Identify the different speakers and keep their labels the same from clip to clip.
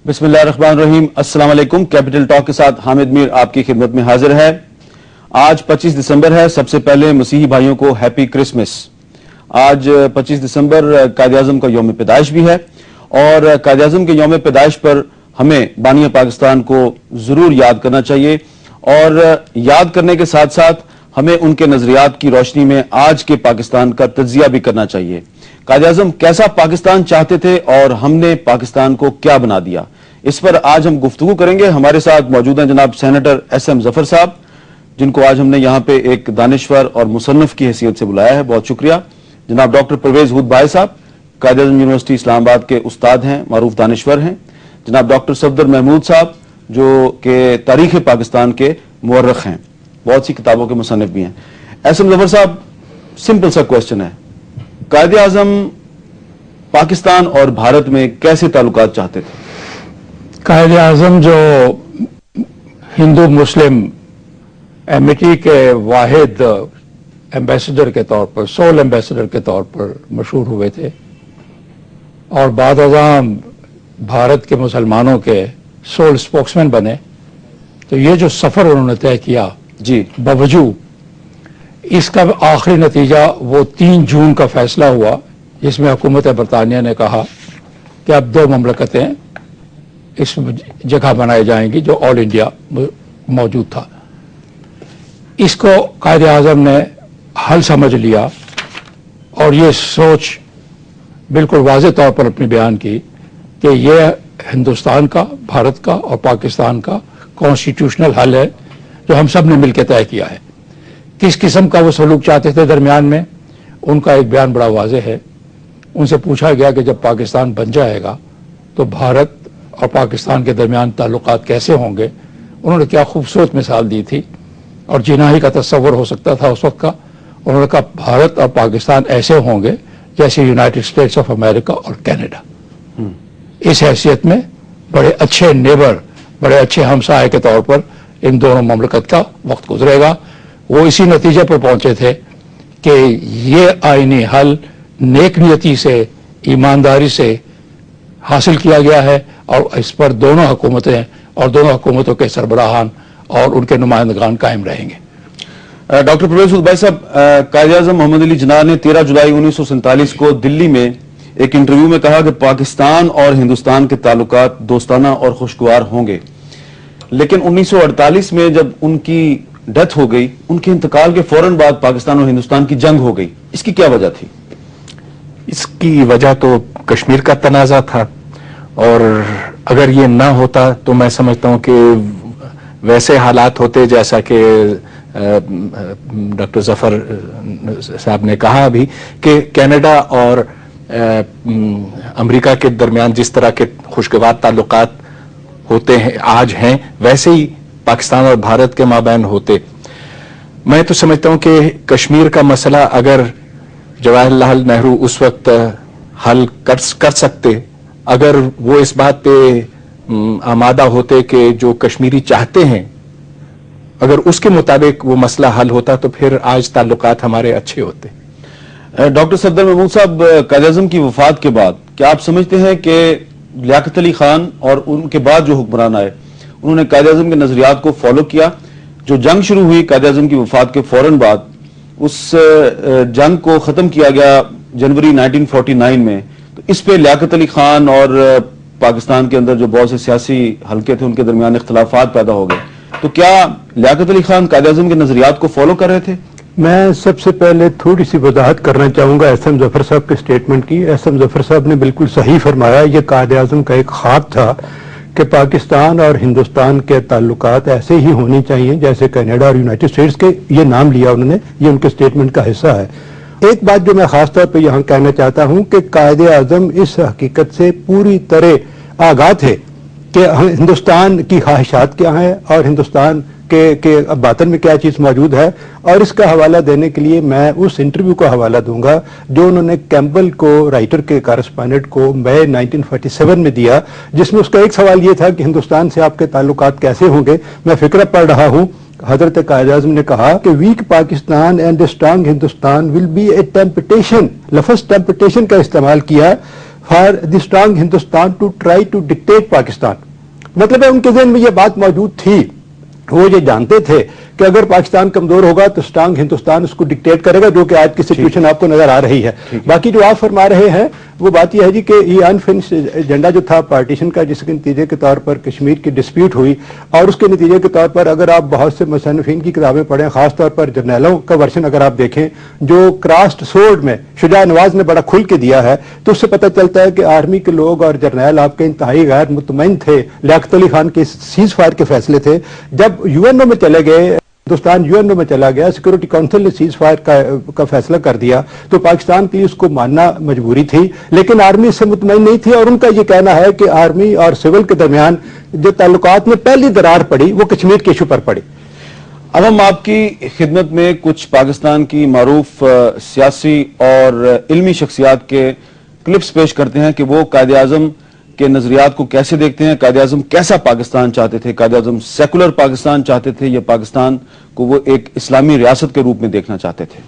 Speaker 1: بسم اللہ الرحمن الرحیم. السلام علیکم. کیپٹل ٹاک کے ساتھ حامد میر آپ کی خدمت میں حاضر ہے. آج 25 دسمبر ہے. سب سے پہلے مسیحی بھائیوں کو ہیپی کرسمس. آج 25 دسمبر قائد اعظم کا یوم پیدائش بھی ہے اور قائد اعظم کے یوم پیدائش پر ہمیں بانی پاکستان کو ضرور یاد کرنا چاہیے اور یاد کرنے کے ساتھ ساتھ ہمیں ان کے نظریات کی روشنی میں آج کے پاکستان کا تجزیہ بھی کرنا چاہیے. قائد اعظم کیسا پاکستان چاہتے تھے اور ہم نے پاکستان کو کیا بنا دیا، اس پر آج ہم گفتگو کریں گے. ہمارے ساتھ موجود ہیں جناب سینیٹر ایس ایم ظفر صاحب، جن کو آج ہم نے یہاں پہ ایک دانشور اور مصنف کی حیثیت سے بلایا ہے، بہت شکریہ. جناب ڈاکٹر پرویز ہود بھائی صاحب، قائد اعظم یونیورسٹی اسلام آباد کے استاد ہیں، معروف دانشور ہیں. جناب ڈاکٹر صفدر محمود صاحب، جو کہ تاریخ پاکستان کے مورخ ہیں، بہت سی کتابوں کے مصنف بھی ہیں. ایس ایم ظفر صاحب، سمپل سا کوشچن ہے، قائد اعظم پاکستان اور بھارت میں کیسے تعلقات چاہتے تھے؟
Speaker 2: قائد اعظم جو ہندو مسلم ایمٹی کے واحد ایمبیسڈر کے طور پر، سول ایمبیسڈر کے طور پر مشہور ہوئے تھے اور بعد ازاں بھارت کے مسلمانوں کے سول سپوکسمین بنے، تو یہ جو سفر انہوں نے طے کیا
Speaker 1: جی
Speaker 2: باوجود اس کا آخری نتیجہ وہ 3 جون کا فیصلہ ہوا، جس میں حکومت برطانیہ نے کہا کہ اب 2 مملکتیں اس جگہ بنائی جائیں گی جو آل انڈیا موجود تھا. اس کو قائد اعظم نے حل سمجھ لیا اور یہ سوچ بالکل واضح طور پر اپنی بیان کی کہ یہ ہندوستان کا، بھارت کا اور پاکستان کا کانسٹیٹیوشنل حل ہے جو ہم سب نے مل کے طے کیا ہے. کس قسم کا وہ سلوک چاہتے تھے درمیان میں، ان کا ایک بیان بڑا واضح ہے. ان سے پوچھا گیا کہ جب پاکستان بن جائے گا تو بھارت اور پاکستان کے درمیان تعلقات کیسے ہوں گے. انہوں نے کیا خوبصورت مثال دی تھی اور جناحی کا تصور ہو سکتا تھا اس وقت کا. انہوں نے کہا بھارت اور پاکستان ایسے ہوں گے جیسے یونائٹڈ اسٹیٹس آف امریکہ اور کینیڈا. اس حیثیت میں بڑے اچھے نیبر، بڑے اچھے ہمسائے کے طور پر ان دونوں مملکت کا وقت گزرے گا. وہ اسی نتیجے پر پہنچے تھے کہ یہ آئینی حل نیک نیتی سے، ایمانداری سے حاصل کیا گیا ہے اور اس پر دونوں حکومتیں اور دونوں حکومتوں کے سربراہان اور ان کے نمائندگان قائم رہیں گے.
Speaker 1: ڈاکٹر پرویز ہود بھائی صاحب، قائد اعظم محمد علی جناح نے 13 جولائی 1947 کو دلی میں ایک انٹرویو میں کہا کہ پاکستان اور ہندوستان کے تعلقات دوستانہ اور خوشگوار ہوں گے. لیکن 1948 میں جب ان کی ڈیتھ ہو گئی، ان کے انتقال کے فوراً بعد پاکستان اور ہندوستان کی جنگ ہو گئی. اس کی کیا وجہ تھی؟
Speaker 3: اس کی وجہ تو کشمیر کا تنازع تھا، اور اگر یہ نہ ہوتا تو میں سمجھتا ہوں کہ ویسے حالات ہوتے جیسا کہ ڈاکٹر ظفر صاحب نے کہا ابھی کہ کینیڈا اور امریکہ کے درمیان جس طرح کے خوشگوار تعلقات ہوتے ہیں آج ہیں، ویسے ہی پاکستان اور بھارت کے مابین ہوتے. میں تو سمجھتا ہوں کہ کشمیر کا مسئلہ اگر جواہر لال نہرو اس وقت حل کر سکتے، اگر وہ اس بات پہ آمادہ ہوتے کہ جو کشمیری چاہتے ہیں، اگر اس کے مطابق وہ مسئلہ حل ہوتا تو پھر آج تعلقات ہمارے اچھے ہوتے.
Speaker 1: ڈاکٹر صفدر محمود صاحب، قائد اعظم کی وفات کے بعد کیا آپ سمجھتے ہیں کہ لیاقت علی خان اور ان کے بعد جو حکمران آئے انہوں نے قائد اعظم کے نظریات کو فالو کیا؟ جو جنگ شروع ہوئی قائد اعظم کی وفات کے فوراً بعد، اس جنگ کو ختم کیا گیا جنوری 1949 میں، تو اس پہ لیاقت علی خان اور پاکستان کے اندر جو بہت سے سیاسی حلقے تھے ان کے درمیان اختلافات پیدا ہو گئے. تو کیا لیاقت علی خان قائد اعظم کے نظریات کو فالو کر رہے تھے؟
Speaker 4: میں سب سے پہلے تھوڑی سی وضاحت کرنا چاہوں گا ایس ایم ظفر صاحب کے سٹیٹمنٹ کی. ایس ایم ظفر صاحب نے بالکل صحیح فرمایا. یہ قائد اعظم کا ایک خواب تھا کہ پاکستان اور ہندوستان کے تعلقات ایسے ہی ہونی چاہیے جیسے کینیڈا اور یونائٹڈ اسٹیٹس کے. یہ نام لیا انہوں نے، یہ ان کے سٹیٹمنٹ کا حصہ ہے. ایک بات جو میں خاص طور پہ یہاں کہنا چاہتا ہوں کہ قائد اعظم اس حقیقت سے پوری طرح آگاہ تھے کہ ہندوستان کی خواہشات کیا ہیں اور ہندوستان کے باطن میں کیا چیز موجود ہے. اور اس کا حوالہ دینے کے لیے میں اس انٹرویو کا حوالہ دوں گا جو انہوں نے کیمبل کو، رائٹر کے کارسپونڈنٹ کو، مئی 1947 میں دیا، جس میں اس کا ایک سوال یہ تھا کہ ہندوستان سے آپ کے تعلقات کیسے ہوں گے. میں فقرہ پڑھ رہا ہوں. حضرت قائد اعظم نے کہا کہ weak Pakistan and strong Hindustan will be a temptation. لفظ ٹیمپٹیشن کا استعمال کیا for the strong Hindustan to try to dictate Pakistan. مطلب ہے ان کے ذہن میں یہ بات موجود تھی, وہ یہ جانتے تھے کہ اگر پاکستان کمزور ہوگا تو اسٹرانگ ہندوستان اس کو ڈکٹیٹ کرے گا, جو کہ آج کی سچویشن آپ کو نظر آ رہی ہے. باقی جو آپ فرما رہے ہیں وہ بات یہ ہے جی کہ یہ انفنشڈ ایجنڈا جو تھا پارٹیشن کا, جس کے نتیجے کے طور پر کشمیر کی ڈسپیوٹ ہوئی, اور اس کے نتیجے کے طور پر اگر آپ بہت سے مصنفین کی کتابیں پڑھیں, خاص طور پر جرنیلوں کا ورژن اگر آپ دیکھیں جو کراسٹ سورڈ میں شجاع نواز نے بڑا کھل کے دیا ہے, تو اس سے پتہ چلتا ہے کہ آرمی کے لوگ اور جرنیل آپ کے انتہائی غیر مطمئن تھے لیاقت علی خان کے سیز فائر کے فیصلے تھے. جب یو این او میں چلے گئے, ہندوستان یو این او میں چلا گیا, سیکورٹی کونسل نے سیز فائر کا فیصلہ کر دیا, تو پاکستان کی اس کو ماننا مجبوری تھی, لیکن آرمی اس سے مطمئن نہیں تھی, اور ان کا یہ کہنا ہے کہ آرمی اور سول کے درمیان جو تعلقات میں پہلی درار پڑی وہ کشمیر کے ایشو پر پڑی.
Speaker 1: اب ہم آپ کی خدمت میں کچھ پاکستان کی معروف سیاسی اور علمی شخصیات کے کلپس پیش کرتے ہیں کہ وہ قائد اعظم کے نظریات کو کیسے دیکھتے ہیں. قائد اعظم کیسا پاکستان چاہتے تھے؟ قائد اعظم سیکولر پاکستان چاہتے تھے یا پاکستان کو وہ ایک اسلامی ریاست کے روپ میں دیکھنا چاہتے تھے؟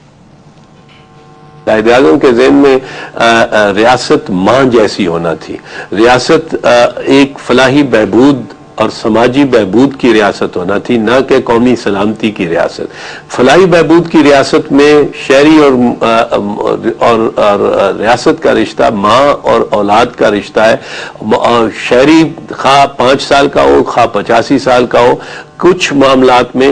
Speaker 5: قائد اعظم کے ذہن میں ریاست ماں جیسی ہونا تھی. ریاست ایک فلاحی بہبود اور سماجی بہبود کی ریاست ہونا تھی, نہ کہ قومی سلامتی کی ریاست. فلاحی بہبود کی ریاست میں شہری اور ریاست کا رشتہ ماں اور اولاد کا رشتہ ہے. شہری خواہ 5 سال کا ہو, خواہ 85 سال کا ہو, کچھ معاملات میں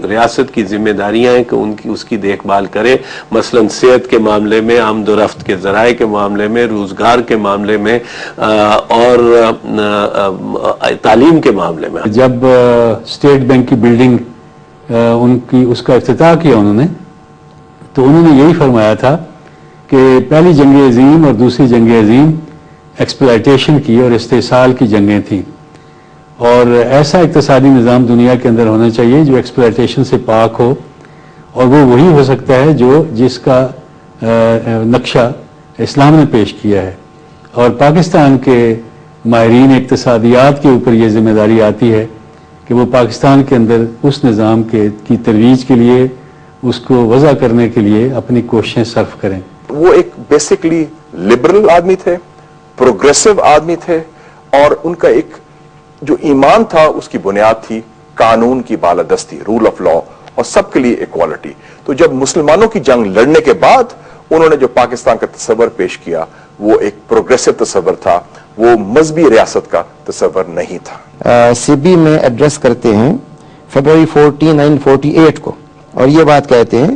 Speaker 5: ریاست کی ذمہ داریاں ہیں کہ اس کی دیکھ بھال کرے, مثلا صحت کے معاملے میں, آمد و رفت کے ذرائع کے معاملے میں, روزگار کے معاملے میں, اور تعلیم کے معاملے میں.
Speaker 6: جب اسٹیٹ بینک کی بلڈنگ اس کا افتتاح کیا انہوں نے, تو انہوں نے یہی فرمایا تھا کہ پہلی جنگ عظیم اور دوسری جنگ عظیم ایکسپلائٹیشن کی اور استحصال کی جنگیں تھیں, اور ایسا اقتصادی نظام دنیا کے اندر ہونا چاہیے جو ایکسپلائٹیشن سے پاک ہو, اور وہ وہی ہو سکتا ہے جس کا نقشہ اسلام نے پیش کیا ہے. اور پاکستان کے ماہرین اقتصادیات کے اوپر یہ ذمہ داری آتی ہے کہ وہ پاکستان کے اندر اس نظام کی ترویج کے لیے, اس کو وضع کرنے کے لیے اپنی کوششیں صرف کریں.
Speaker 7: وہ ایک بیسکلی لبرل آدمی تھے, پروگریسو آدمی تھے, اور ان کا ایک جو ایمان تھا اس کی بنیاد تھی قانون کی بالادستی, رول آف لا, اور سب کے لیے ایکوالٹی. تو جب مسلمانوں کی جنگ لڑنے کے بعد انہوں نے جو پاکستان کا تصور پیش کیا وہ ایک پروگریسو تصور تھا, وہ مذہبی ریاست کا تصور نہیں تھا.
Speaker 8: سی بی میں ایڈریس کرتے ہیں فیبروری 14, 1948 کو, اور یہ بات کہتے ہیں,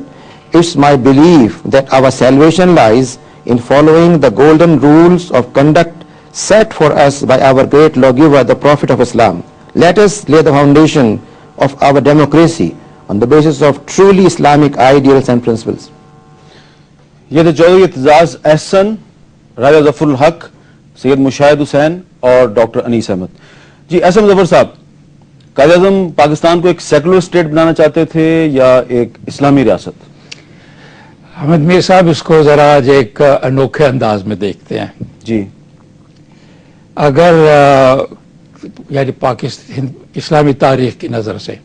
Speaker 8: it's my belief that our salvation lies in following the golden rules of conduct set for us by our great lawgiver, the Prophet of Islam. Let us lay the foundation of our democracy on the basis of truly Islamic ideals and principles.
Speaker 1: یہ تھے چودھری اعتزاز احسن, راجہ ظفر الحق, سید مشاہد حسین اور doctor انیس احمد. جی احسن ظفر صاحب, قائد اعظم پاکستان کو ایک secular state بنانا چاہتے تھے یا ایک اسلامی ریاست؟
Speaker 2: حمید میر صاحب اس کو ذرا آج ایک انوکھے انداز میں دیکھتے ہیں.
Speaker 1: جی,
Speaker 2: اگر یعنی پاکستان اسلامی تاریخ کی نظر سے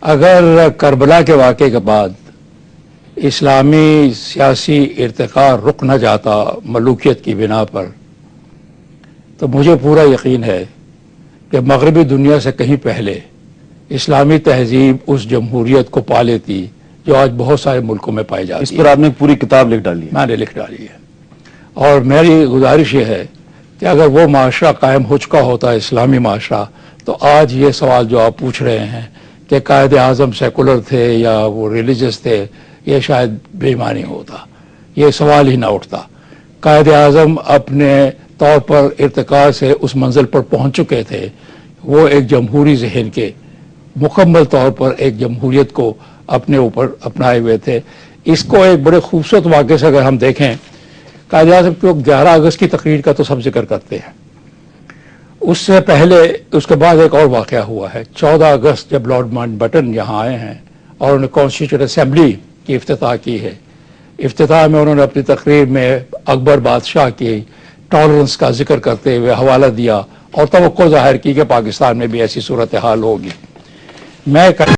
Speaker 2: اگر کربلا کے واقعے کے بعد اسلامی سیاسی ارتقاء رک نہ جاتا ملوکیت کی بنا پر, تو مجھے پورا یقین ہے کہ مغربی دنیا سے کہیں پہلے اسلامی تہذیب اس جمہوریت کو پا لیتی جو آج بہت سارے ملکوں میں پائی جاتی ہے.
Speaker 1: اس پر آپ نے پوری کتاب لکھ ڈالی ہے.
Speaker 2: میں نے لکھ ڈالی ہے, اور میری گزارش یہ ہے کہ اگر وہ معاشرہ قائم ہو چکا ہوتا ہے اسلامی معاشرہ, تو آج یہ سوال جو آپ پوچھ رہے ہیں کہ قائد اعظم سیکولر تھے یا وہ ریلیجس تھے, یہ شاید بے ایمانی ہوتا, یہ سوال ہی نہ اٹھتا. قائد اعظم اپنے طور پر ارتقاء سے اس منزل پر پہنچ چکے تھے, وہ ایک جمہوری ذہن کے مکمل طور پر ایک جمہوریت کو اپنے اوپر اپنائے ہوئے تھے. اس کو ایک بڑے خوبصورت واقعے سے اگر ہم دیکھیں, قائد اعظم کو 11 اگست کی تقریر کا تو سب ذکر کرتے ہیں, اس سے پہلے اس کے بعد ایک اور واقعہ ہوا ہے. 14 اگست جب لارڈ ماؤنٹ بٹن یہاں آئے ہیں اور انہوں نے کانسٹیٹیوشن اسمبلی کی افتتاح کی ہے, افتتاح میں انہوں نے اپنی تقریر میں اکبر بادشاہ کی ٹالرنس کا ذکر کرتے ہوئے حوالہ دیا اور توقع ظاہر کی کہ پاکستان میں بھی ایسی صورتحال ہوگی. میں